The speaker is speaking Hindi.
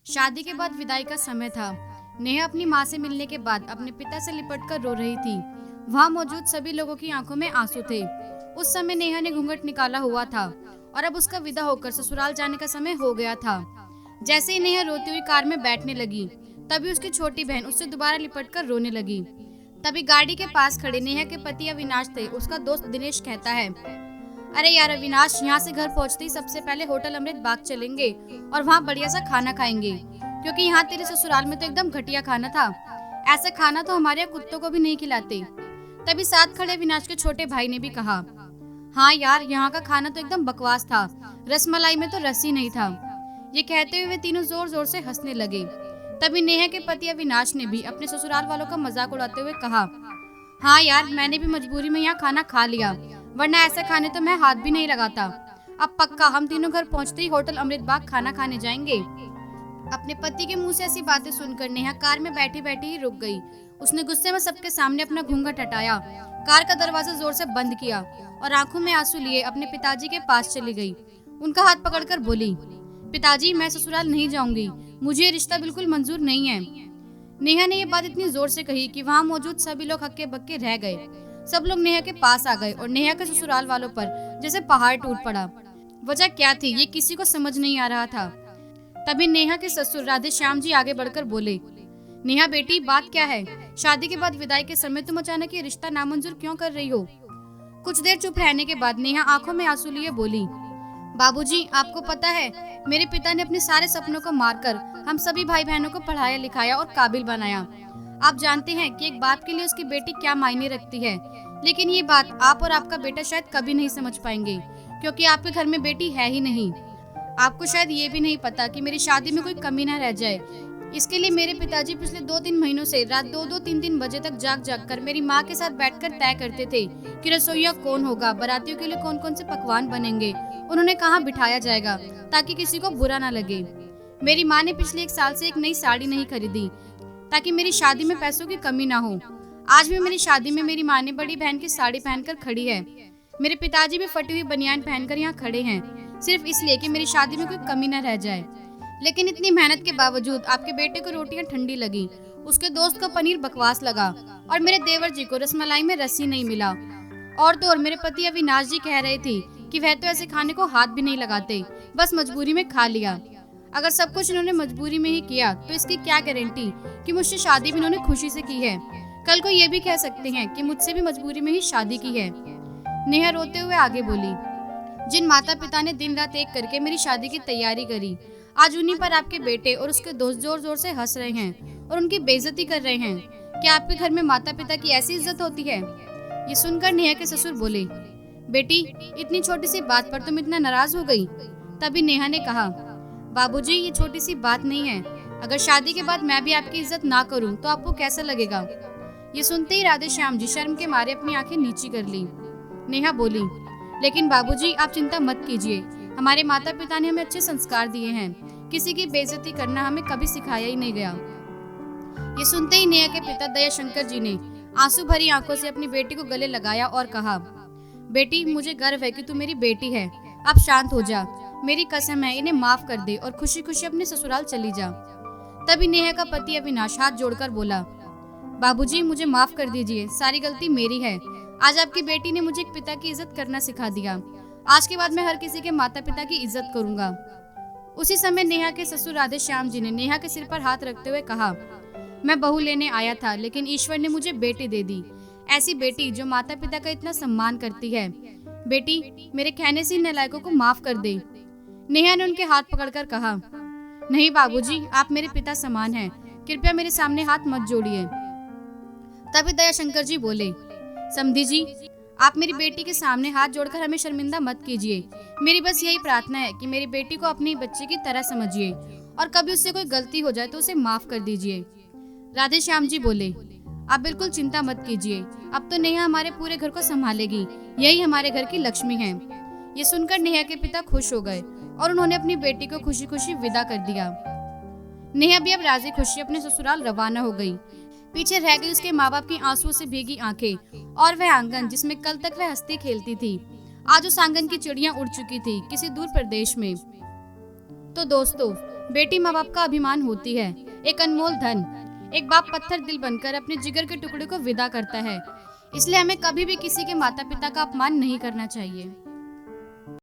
शादी के बाद विदाई का समय था। नेहा अपनी माँ से मिलने के बाद अपने पिता से लिपटकर रो रही थी। वहाँ मौजूद सभी लोगों की आंखों में आंसू थे। उस समय नेहा ने घूंघट निकाला हुआ था और अब उसका विदा होकर ससुराल जाने का समय हो गया था। जैसे ही नेहा रोती हुई कार में बैठने लगी, तभी उसकी छोटी बहन उससे दोबारा लिपटकर रोने लगी। तभी गाड़ी के पास खड़े नेहा के पति अविनाश थे। उसका दोस्त दिनेश कहता है, अरे यार अविनाश, यहाँ से घर पहुँचते ही सबसे पहले होटल अमृत बाग चलेंगे और वहाँ बढ़िया सा खाना खाएंगे, क्योंकि यहाँ तेरे ससुराल में तो एकदम घटिया खाना था। ऐसा खाना तो हमारे यहाँ कुत्तों को भी नहीं खिलाते। तभी साथ खड़े अविनाश के छोटे भाई ने भी कहा, हाँ यार, यहाँ का खाना तो एकदम बकवास था, रसमलाई में तो रस ही नहीं था। ये कहते हुए वे तीनों जोर जोर से हंसने लगे। तभी नेहा के पति अविनाश ने भी अपने ससुराल वालों का मजाक उड़ाते हुए कहा, हाँ यार, मैंने भी मजबूरी में यहाँ खाना खा लिया, वरना ऐसे खाने तो मैं हाथ भी नहीं लगाता। अब पक्का हम तीनों घर पहुँचते ही होटल अमृत बाग खाना खाने जाएंगे। अपने पति के मुंह से ऐसी बातें सुनकर नेहा कार में बैठी बैठी ही रुक गई। उसने गुस्से में सबके सामने अपना घूंघट हटाया, कार का दरवाजा जोर से बंद किया और आंखों में आंसू लिए अपने पिताजी के पास चली गई। उनका हाथ पकड़कर बोली, पिताजी, मैं ससुराल नहीं जाऊंगी, मुझे ये रिश्ता बिल्कुल मंजूर नहीं है। नेहा ने ये बात इतनी जोर से कही कि वहाँ मौजूद सभी लोग हक्के बक्के रह गए। सब लोग नेहा के पास आ गए और नेहा के ससुराल वालों पर जैसे पहाड़ टूट पड़ा। वजह क्या थी ये किसी को समझ नहीं आ रहा था। तभी नेहा के ससुर राधे श्याम जी आगे बढ़कर बोले, नेहा बेटी, बात क्या है? शादी के बाद विदाई के समय तुम अचानक ये रिश्ता नामंजूर क्यों कर रही हो? कुछ देर चुप रहने के बाद नेहा आंखों में आंसू लिए बोली, बाबूजी, आपको पता है, मेरे पिता ने अपने सारे सपनों को मारकर हम सभी भाई बहनों को पढ़ाया लिखाया और काबिल बनाया। आप जानते हैं कि एक बाप के लिए उसकी बेटी क्या मायने रखती है, लेकिन ये बात आप और आपका बेटा शायद कभी नहीं समझ पाएंगे, क्योंकि आपके घर में बेटी है ही नहीं। आपको शायद ये भी नहीं पता कि मेरी शादी में कोई कमी न रह जाए। इसके लिए मेरे पिताजी पिछले 2-3 महीनों से रात 2-2, 3-3 बजे तक जाग कर मेरी माँ के साथ बैठकर तय करते थे कि रसोइया कौन होगा, बारातियों के लिए कौन कौन से पकवान बनेंगे, उन्होंने कहाँ बिठाया जाएगा, ताकि किसी को बुरा ना लगे। मेरी माँ ने पिछले 1 साल से एक नई साड़ी नहीं खरीदी, ताकि मेरी शादी में पैसों की कमी ना हो। आज भी मेरी शादी में मेरी माँ ने बड़ी बहन की साड़ी पहनकर खड़ी है। मेरे पिताजी भी फटी हुई बनियान पहनकर यहाँ खड़े हैं, सिर्फ इसलिए कि मेरी शादी में कोई कमी न रह जाए। लेकिन इतनी मेहनत के बावजूद आपके बेटे को रोटियां ठंडी लगी, उसके दोस्त को पनीर बकवास लगा और मेरे देवर जी को रसमलाई में रस्सी नहीं मिला। और तो और मेरे पति अविनाश जी कह रहे थे कि वह तो ऐसे खाने को हाथ भी नहीं लगाते, बस मजबूरी में खा लिया। अगर सब कुछ इन्होंने मजबूरी में ही किया तो इसकी क्या गारंटी कि मुझसे शादी भी इन्होंने खुशी से की है। कल को ये भी कह सकते हैं कि मुझसे भी मजबूरी में ही शादी की है। नेहा रोते हुए आगे बोली, जिन माता पिता ने दिन रात एक करके मेरी शादी की तैयारी करी, आज उन्हीं पर आपके बेटे और उसके दोस्त जोर जोर से हंस रहे हैं और उनकी बेइज्जती कर रहे हैं। क्या आपके घर में माता पिता की ऐसी इज्जत होती है? ये सुनकर नेहा के ससुर बोले, बेटी, इतनी छोटी सी बात पर तुम इतना नाराज हो गई? तभी नेहा ने कहा, बाबूजी, ये छोटी सी बात नहीं है। अगर शादी के बाद मैं भी आपकी इज्जत ना करूं तो आपको कैसा लगेगा? ये सुनते ही राधे श्याम जी शर्म के मारे अपनी आंखें नीची कर ली। नेहा बोली, लेकिन बाबूजी, आप चिंता मत कीजिए, हमारे माता पिता ने हमें अच्छे संस्कार दिए हैं, किसी की बेइज्जती करना हमें कभी सिखाया ही नहीं गया। ये सुनते ही नेहा के पिता दया शंकर जी ने आंसू भरी आंखों से अपनी बेटी को गले लगाया और कहा, बेटी, मुझे गर्व है कि तू मेरी बेटी है, अब शांत हो जा, मेरी कसम है, इन्हें माफ कर दे और खुशी खुशी अपने ससुराल चली जा। तभी नेहा का पति अविनाश हाथ जोड़कर बोला, बाबूजी, मुझे माफ कर दीजिए, सारी गलती मेरी है। आज आपकी बेटी ने मुझे एक पिता की इज्जत करना सिखा दिया। आज के बाद मैं हर किसी के माता पिता की इज्जत करूंगा। उसी समय नेहा के ससुर राधे श्याम जी ने नेहा के सिर पर हाथ रखते हुए कहा, मैं बहू लेने आया था, लेकिन ईश्वर ने मुझे बेटी दे दी, ऐसी बेटी जो माता पिता का इतना सम्मान करती है। बेटी, मेरे कहने से नालायकों को माफ कर दे। नेहा ने उनके हाथ पकड़कर कहा, नहीं बाबूजी, आप मेरे पिता समान हैं, कृपया मेरे सामने हाथ मत जोड़िए। तभी दया शंकर जी बोले, समधी जी, आप मेरी बेटी के सामने हाथ जोड़कर हमें शर्मिंदा मत कीजिए। मेरी बस यही प्रार्थना है कि मेरी बेटी को अपनी बच्चे की तरह समझिए और कभी उससे कोई गलती हो जाए तो उसे माफ कर दीजिए। राधे श्याम जी बोले, आप बिल्कुल चिंता मत कीजिए, अब तो नेहा हमारे पूरे घर को संभालेगी, यही हमारे घर की लक्ष्मी है। ये सुनकर नेहा के पिता खुश हो गए और उन्होंने अपनी बेटी को खुशी खुशी विदा कर दिया। नेहा भी अब राजी खुशी अपने ससुराल रवाना हो गई। पीछे रह गई उसके माँ बाप की आंसुओं से भीगी आंखें और वह आंगन जिसमें कल तक वह हंसती खेलती थी। आज उस आंगन की चिड़ियां उड़ चुकी थी किसी दूर प्रदेश में। तो दोस्तों, बेटी माँ बाप का अभिमान होती है, एक अनमोल धन। एक बाप पत्थर दिल बनकर अपने जिगर के टुकड़े को विदा करता है। इसलिए हमें कभी भी किसी के माता पिता का अपमान नहीं करना चाहिए।